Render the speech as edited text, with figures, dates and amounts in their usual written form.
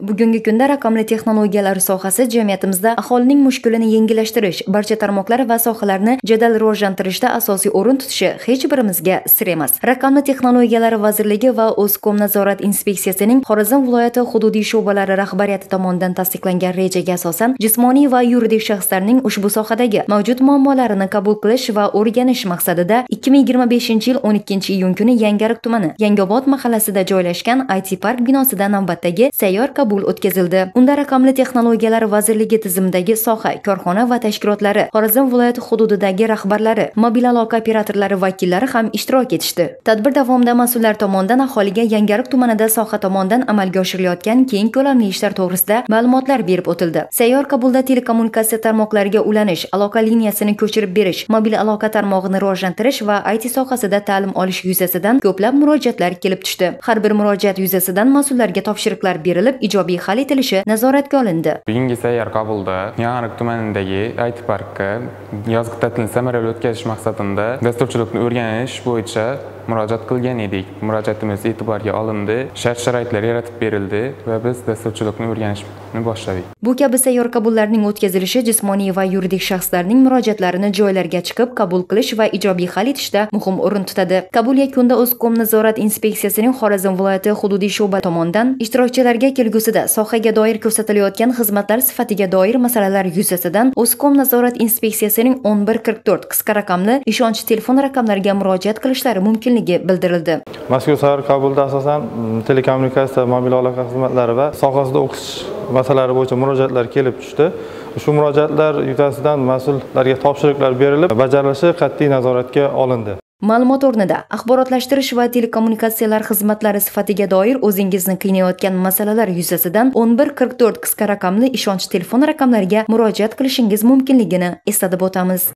Bugungi kunda raqamli texnologiyalar sohasi jamiyatimizda aholining mushkulini yengillashtirish, barcha tarmoqlar va sohalarni jadal rivojlantirishda asosiy o'rin tutishi hech birimizga sir emas. Raqamli texnologiyalar vazirligi va O'zkom nazorat inspeksiyasining Xorazm viloyati hududiy sho'balari rahbariyati tomonidan tasdiqlangan rejaga asosan jismoniy va yuridik shaxslarning ushbu sohadagi mavjud muammolarini qabul qilish va o'rganish maqsadida 2025-yil 12-iyun kuni Yangiariq tumani Yangiobod mahallasida joylashgan IT Park binosida navbatdagi sayyor qabul o'tkazildi. Unda raqamli texnologiyalar vazirligi tizimidagi soha, korxona va tashkilotlari, Xorazm viloyati hududidagi rahbarlari, mobil aloqa operatorlari vakillari ham ishtirok etishdi. Tadbir davomida mas'ullar tomonidan aholiga Yangiariq tumanida soha tomonidan amalga oshirilayotgan keng ko'lamli ishlar to'g'risida ma'lumotlar berib o'tildi. Sayyor qabulda telekommunikatsiya tarmoqlariga ulanish, aloqa liniyasini ko'chirib berish, mobil aloqa tarmog'ini rivojlantirish va IT sohasida ta'lim olish yuzasidan ko'plab murojaatlar kelib tushdi. Har bir murojaat yuzasidan mas'ullarga topshiriqlar berilib, ijobiy hal etilishi nazoratga olindi. Bugungi sayyor qabulda Yangiariq tumanidagi IT Parkka yozgi ta'tilni samarali o'tkazish maqsadida dasturchilikni o'rganish bo'yicha murojaat qilgan edik. Murojaatimiz e'tiborga olindi, shart-sharoitlar yaratib berildi va biz dasturchilikni o'rganishni boshladik. Bu kabi sayyor qabullarning o'tkazilishi jismoniy va yuridik shaxslarning murojaatlarini joylarga chiqib qabul qilish va ijobiy hal etishda muhim o'rin tutadi. Qabul yakunida O'zkom nazorat inspeksiyasining Xorazm viloyati hududiy sho'ba tomonidan ishtirokchilarga kelgusida sohaga doir ko'rsatilayotgan xizmatlar sifatiga doir masalalar yuzasidan O'zkom nazorat inspeksiyasining 1144 qisqa raqamli ishonch telefon raqamlariga murojaat qilishlari mumkinligi bildirildi. Mazkur sayyor qabulda asosan telekommunikatsiya, mobil aloqa xizmatlari va sohasida o'qish masalalari bo'yicha murojaatlar kelib tushdi. Shu murojaatlar yuzasidan mas'ullarga topshiriqlar berilib, bajarilishi qat'iy nazoratga olindi. Ma'lumot o'rnida axborotlashtirish va telekommunikatsiyalar xizmatlari sifatiga doir o'zingizni qiynayotgan masalalar yuzasidan 1144 qisqa raqamli ishonch telefon raqamlariga murojaat qilishingiz mumkinligini eslatib o'tamiz.